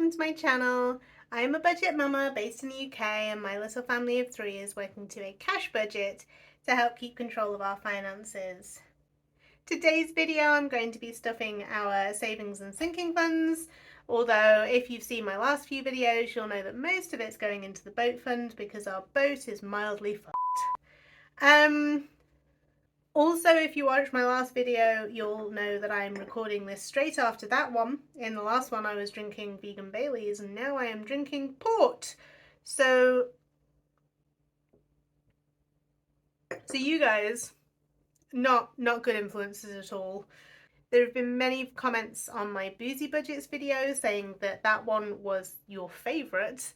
welcome to my channel. I am a budget mama based in the UK and my little family of 3 is working to a cash budget to help keep control of our finances. Today's video I'm going to be stuffing our savings and sinking funds, although if you've seen my last few videos you'll know that most of it's going into the boat fund because our boat is mildly fucked. Also, if you watched my last video, you'll know that I'm recording this straight after that one. In the last one I was drinking vegan Baileys and now I am drinking port. So you guys, not good influences at all. There have been many comments on my Boozy Budgets video saying that that one was your favourite.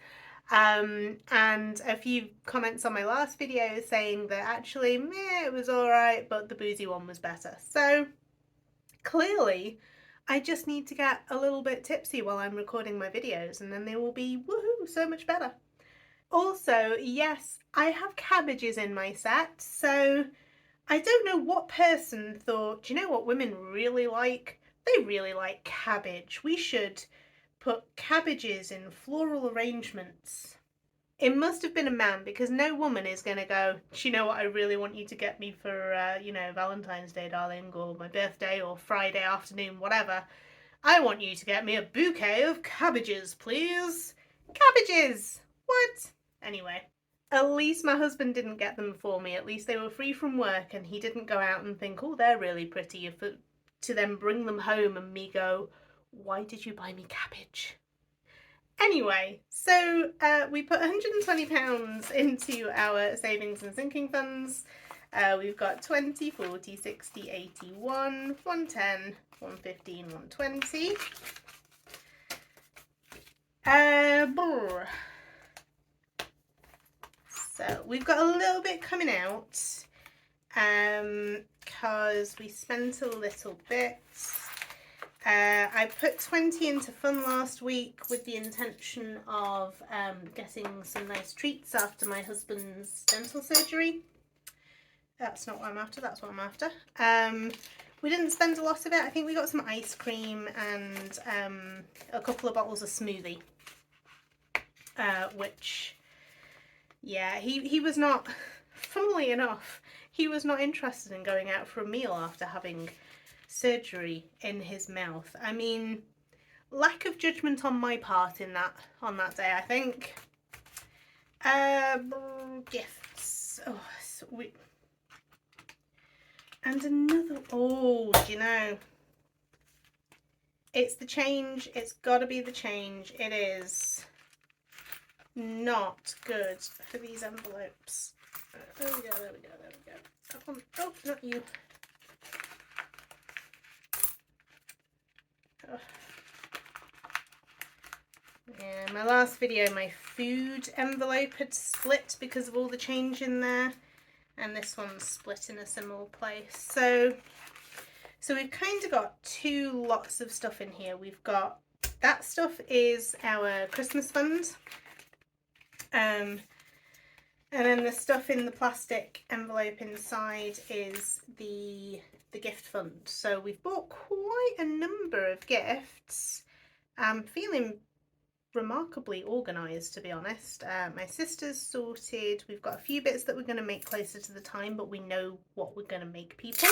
And a few comments on my last video saying that actually, meh, it was alright, but the boozy one was better. So clearly, I just need to get a little bit tipsy while I'm recording my videos and then they will be, woohoo, so much better. Also, yes, I have cabbages in my set, so I don't know what person thought, do you know what women really like? They really like cabbage. We should put cabbages in floral arrangements. It must have been a man because no woman is going to go, do you know what I really want you to get me for, Valentine's Day, darling, or my birthday, or Friday afternoon, whatever. I want you to get me a bouquet of cabbages, please. Cabbages! What? Anyway, at least my husband didn't get them for me. At least they were free from work and he didn't go out and think, oh, they're really pretty, to then bring them home and me go, why did you buy me cabbage? Anyway, so we put £120 into our savings and sinking funds. We've got 20, 40, 60, 80, 110, 115, 120. So we've got a little bit coming out because we spent a little bit. I put 20 into fun last week with the intention of getting some nice treats after my husband's dental surgery. That's not what I'm after, that's what I'm after. We didn't spend a lot of it. I think we got some ice cream and a couple of bottles of smoothie. Which, yeah, he was not, funnily enough, he was not interested in going out for a meal after having surgery in his mouth. I mean, lack of judgment on my part on that day, I think. Gifts. Oh, sweet. And another, oh, do you know, it's the change. It's got to be the change. It is not good for these envelopes. There we go, there we go, there we go. That one, oh, not you. Yeah, my last video, my food envelope had split because of all the change in there, and this one's split in a similar place. So we've kind of got two lots of stuff in here. We've got, that stuff is our Christmas fund, and then the stuff in the plastic envelope inside is the gift fund. So we've bought quite a number of gifts. I'm feeling remarkably organised, to be honest. My sister's sorted. We've got a few bits that we're going to make closer to the time, but we know what we're going to make people.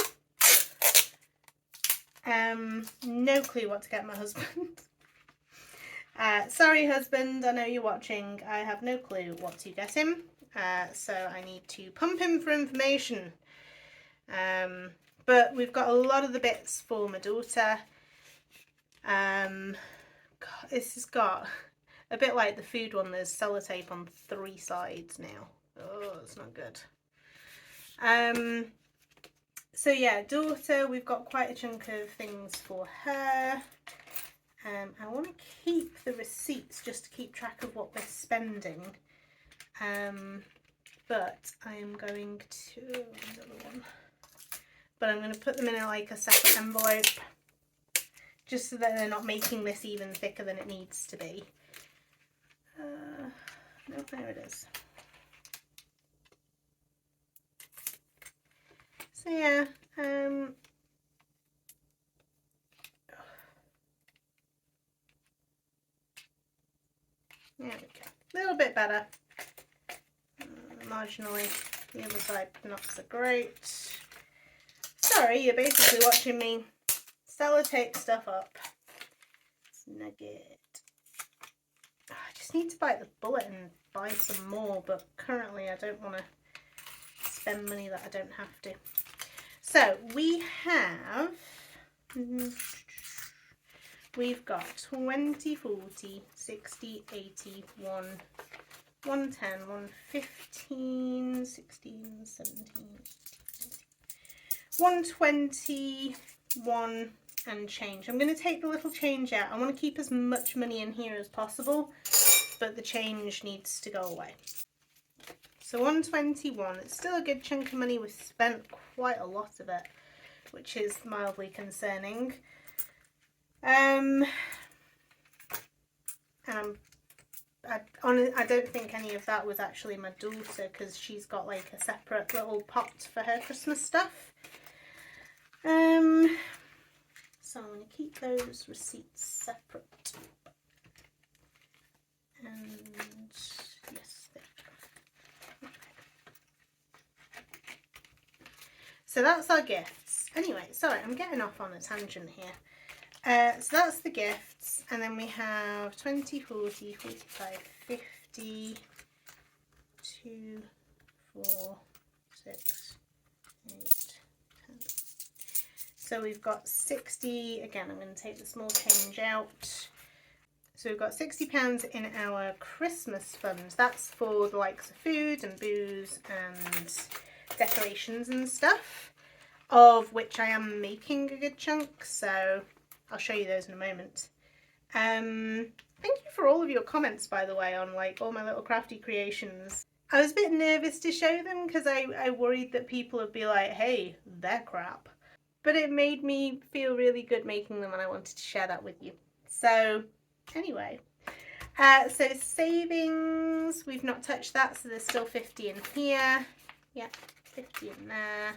No clue what to get my husband. Sorry husband, I know you're watching. I have no clue what to get him. So I need to pump him for information. But we've got a lot of the bits for my daughter. God, this has got a bit like the food one, there's sellotape on 3 sides now. Oh, it's not good. So yeah, daughter, we've got quite a chunk of things for her. I want to keep the receipts just to keep track of what we're spending. But I am going to, another one. But I'm going to put them in like a separate envelope, just so that they're not making this even thicker than it needs to be. No, there it is. So yeah, better. Marginally. The other side not so great. Sorry, you're basically watching me sellotape stuff up. Nugget. I just need to bite the bullet and buy some more, but currently I don't want to spend money that I don't have to. So we've got 20, 40, 60, 80, 110, 115, 16, 17, 121 and change. I'm going to take the little change out. I want to keep as much money in here as possible, but the change needs to go away. So 121, it's still a good chunk of money. We've spent quite a lot of it, which is mildly concerning. I don't think any of that was actually my daughter, because she's got like a separate little pot for her Christmas stuff. So I'm going to keep those receipts separate. And yes, there we go. So that's our gifts. Anyway, sorry, I'm getting off on a tangent here. So that's the gifts, and then we have 20, 40, 45, 50, 2, 4, 6, 8, 10. So we've got 60, again, I'm going to take the small change out. So we've got £60 in our Christmas fund. That's for the likes of food and booze and decorations and stuff, of which I am making a good chunk, so I'll show you those in a moment. Thank you for all of your comments, by the way, on like all my little crafty creations. I was a bit nervous to show them because I worried that people would be like, hey, they're crap. But it made me feel really good making them, and I wanted to share that with you. So anyway, so savings, we've not touched that, so there's still 50 in here. Yep, 50 in there.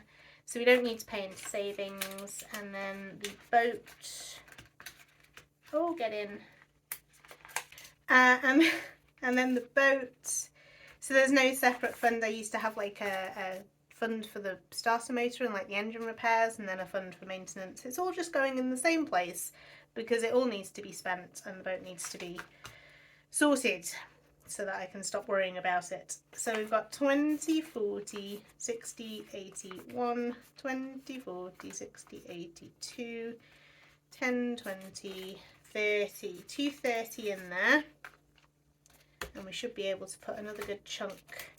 So we don't need to pay into savings. And then the boat, oh, get in. And then the boat, so there's no separate fund. I used to have like a fund for the starter motor and like the engine repairs, and then a fund for maintenance. It's all just going in the same place because it all needs to be spent and the boat needs to be sorted so that I can stop worrying about it. So we've got 20, 40, 60, 81, 20, 40, 60, 82, 10, 20, 30, 230 in there. And we should be able to put another good chunk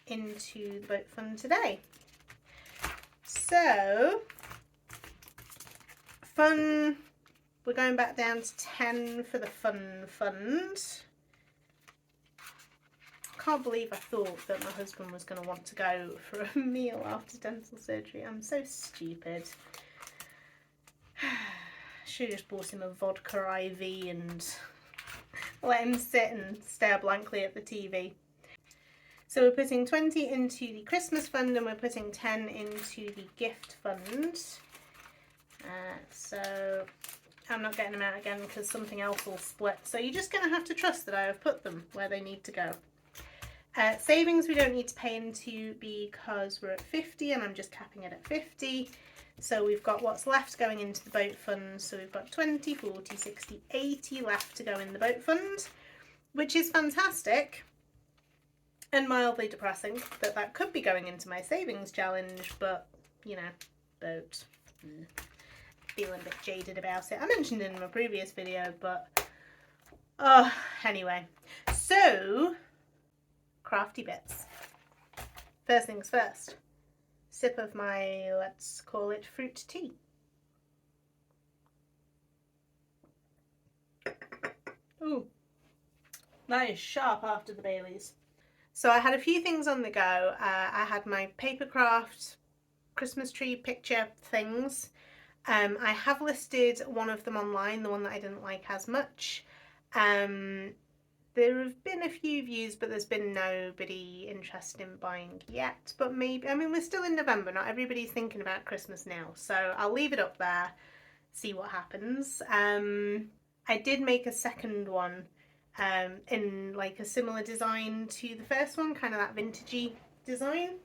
into the boat fund today. So fun, we're going back down to 10 for the fun fund. Can't believe I thought that my husband was going to want to go for a meal after dental surgery. I'm so stupid. Should have just bought him a vodka IV and let him sit and stare blankly at the TV. So we're putting 20 into the Christmas fund and we're putting 10 into the gift fund. So I'm not getting them out again because something else will split. So you're just going to have to trust that I have put them where they need to go. Savings we don't need to pay into because we're at 50 and I'm just capping it at 50. So we've got what's left going into the boat fund. So we've got 20, 40, 60, 80 left to go in the boat fund, which is fantastic and mildly depressing that that could be going into my savings challenge, but you know, boat. Feeling a bit jaded about it. I mentioned it in my previous video, but anyway. So crafty bits. First things first. Sip of my, let's call it, fruit tea. Ooh, that is sharp after the Baileys. So I had a few things on the go. I had my paper craft Christmas tree picture things. I have listed one of them online, the one that I didn't like as much. There have been a few views, but there's been nobody interested in buying yet. But maybe, I mean, we're still in November. Not everybody's thinking about Christmas now. So I'll leave it up there, see what happens. I did make a second one in like a similar design to the first one, kind of that vintagey design.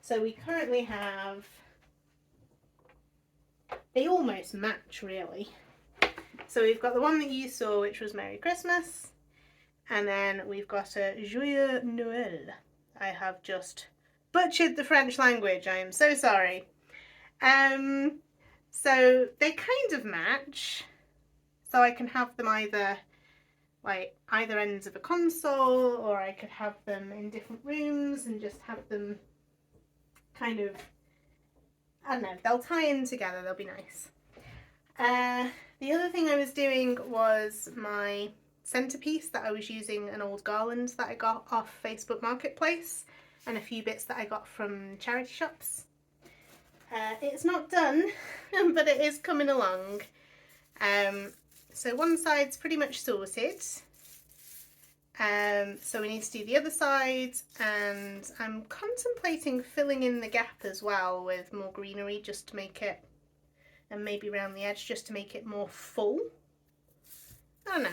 So we currently have, they almost match really. So we've got the one that you saw, which was Merry Christmas, and then we've got a Joyeux Noël. I have just butchered the French language, I am so sorry. So they kind of match, so I can have them either like either ends of a console, or I could have them in different rooms and just have them kind of, I don't know, they'll tie in together, they'll be nice. The other thing I was doing was my centerpiece that I was using an old garland that I got off Facebook Marketplace and a few bits that I got from charity shops. It's not done, but it is coming along. So one side's pretty much sorted. So we need to do the other side, and I'm contemplating filling in the gap as well with more greenery just to make it, and maybe around the edge just to make it more full. I don't know.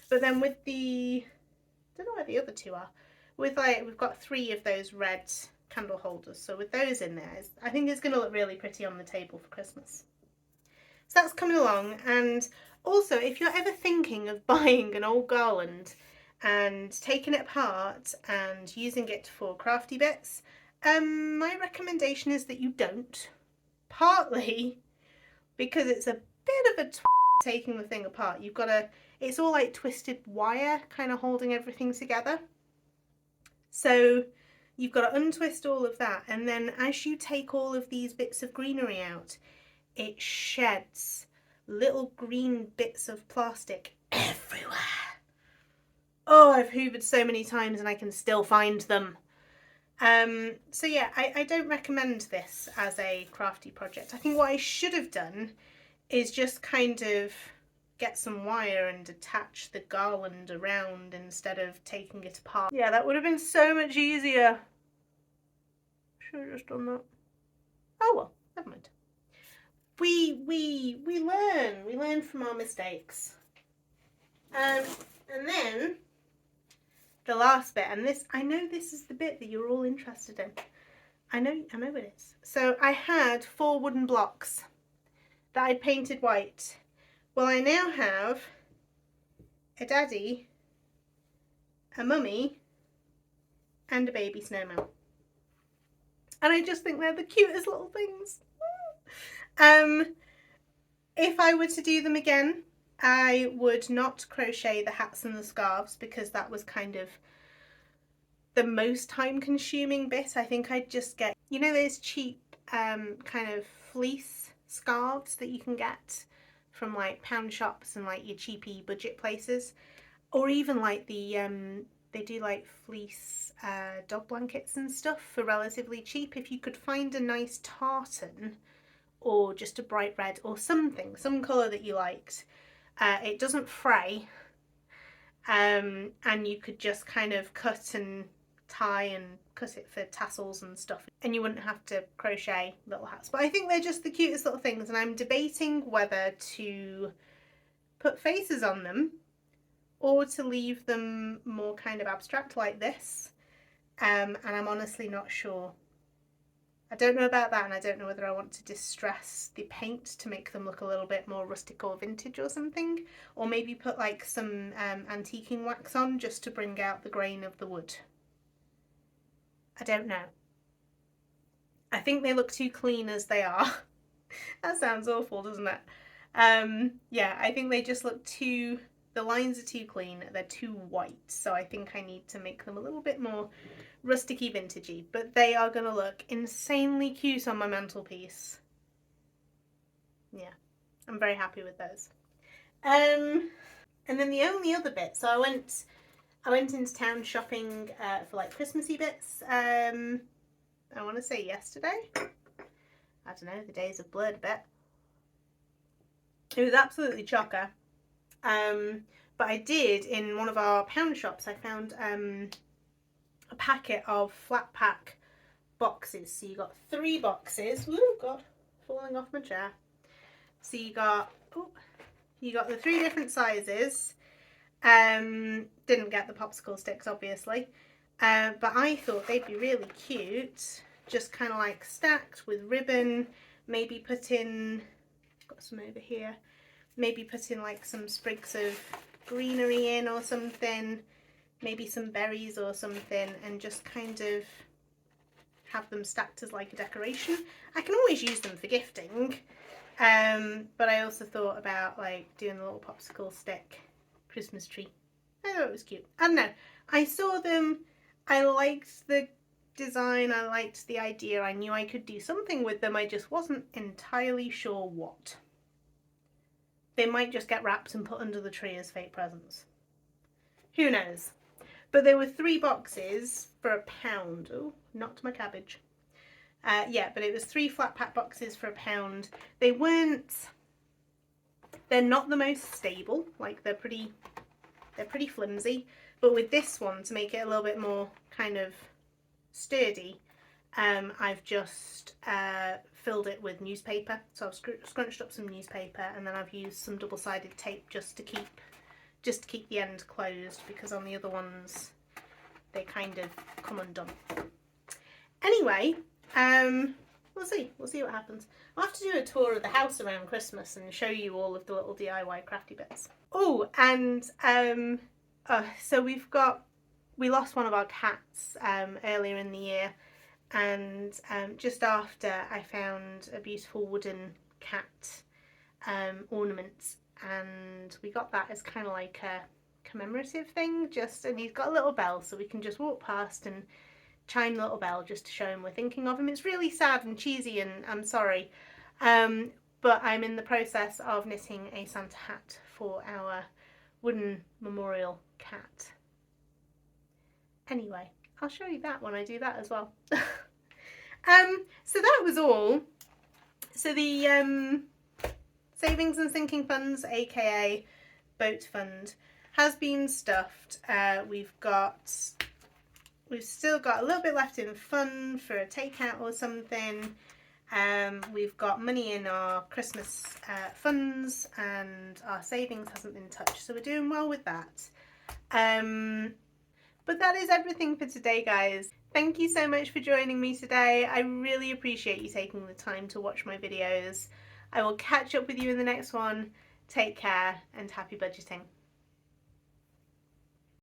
But then with the, I don't know where the other two are. With like, we've got 3 of those red candle holders. So with those in there, I think it's going to look really pretty on the table for Christmas. So that's coming along. And also, if you're ever thinking of buying an old garland and taking it apart and using it for crafty bits, my recommendation is that you don't. Partly because it's a bit of a taking the thing apart. You've got to, it's all like twisted wire kind of holding everything together. So you've got to untwist all of that, and then as you take all of these bits of greenery out, it sheds little green bits of plastic everywhere. Oh, I've hoovered so many times and I can still find them. So yeah, I don't recommend this as a crafty project. I think what I should have done is just kind of get some wire and attach the garland around instead of taking it apart. Yeah, that would have been so much easier. Should have just done that. Oh well, never mind. We learn from our mistakes. And then the last bit, and this, I know this is the bit that you're all interested in. I know it is. So I had 4 wooden blocks that I'd painted white. Well, I now have a daddy, a mummy, and a baby snowman. And I just think they're the cutest little things. If I were to do them again, I would not crochet the hats and the scarves because that was kind of the most time consuming bit. I think I'd just get, you know, those cheap kind of fleece scarves that you can get from like pound shops and like your cheapy budget places, or even like the they do like fleece dog blankets and stuff for relatively cheap. If you could find a nice tartan or just a bright red or something, some colour that you liked, it doesn't fray, and you could just kind of cut and tie and cut it for tassels and stuff, and you wouldn't have to crochet little hats. But I think they're just the cutest little things, and I'm debating whether to put faces on them or to leave them more kind of abstract like this, and I'm honestly not sure. I don't know about that, and I don't know whether I want to distress the paint to make them look a little bit more rustic or vintage or something, or maybe put like some antiquing wax on just to bring out the grain of the wood. I don't know. I think they look too clean as they are. That sounds awful, doesn't it? Yeah, I think they just look too, the lines are too clean, they're too white, so I think I need to make them a little bit more rusticy vintagey, but they are going to look insanely cute on my mantelpiece. Yeah, I'm very happy with those. And then the only other bit, so I went into town shopping for like Christmassy bits. I want to say yesterday. I don't know, the days have blurred a bit. It was absolutely chocker. But I did, in one of our pound shops, I found a packet of flat pack boxes. So you got 3 boxes. Ooh, God, falling off my chair. So you got the 3 different sizes. Didn't get the popsicle sticks, obviously. But I thought they'd be really cute, just kind of like stacked with ribbon, maybe put in, got some over here, maybe put in like some sprigs of greenery in or something, maybe some berries or something, and just kind of have them stacked as like a decoration. I can always use them for gifting, but I also thought about like doing the little popsicle stick Christmas tree. I thought it was cute. I don't know. I saw them. I liked the design. I liked the idea. I knew I could do something with them. I just wasn't entirely sure what. They might just get wrapped and put under the tree as fake presents. Who knows? But there were 3 boxes for £1. Oh, knocked my cabbage. Yeah, but it was 3 flat pack boxes for £1. They're not the most stable. Like they're pretty flimsy. But with this one, to make it a little bit more kind of sturdy, I've just filled it with newspaper. So I've scrunched up some newspaper, and then I've used some double-sided tape just to keep the end closed, because on the other ones they kind of come undone. Anyway, we'll see what happens. I'll have to do a tour of the house around Christmas and show you all of the little DIY crafty bits. Oh, and so we lost one of our cats earlier in the year, and just after, I found a beautiful wooden cat ornament, and we got that as kind of like a commemorative thing, and he's got a little bell, so we can just walk past and chime the little bell just to show him we're thinking of him. It's really sad and cheesy, and I'm sorry, but I'm in the process of knitting a Santa hat for our wooden memorial cat. Anyway, I'll show you that when I do that as well. So that was all. So the Savings and Sinking Funds, aka Boat Fund, has been stuffed. We've still got a little bit left in fun for a takeout or something. We've got money in our Christmas funds, and our savings hasn't been touched, so we're doing well with that. But that is everything for today, guys. Thank you so much for joining me today. I really appreciate you taking the time to watch my videos. I will catch up with you in the next one. Take care and happy budgeting.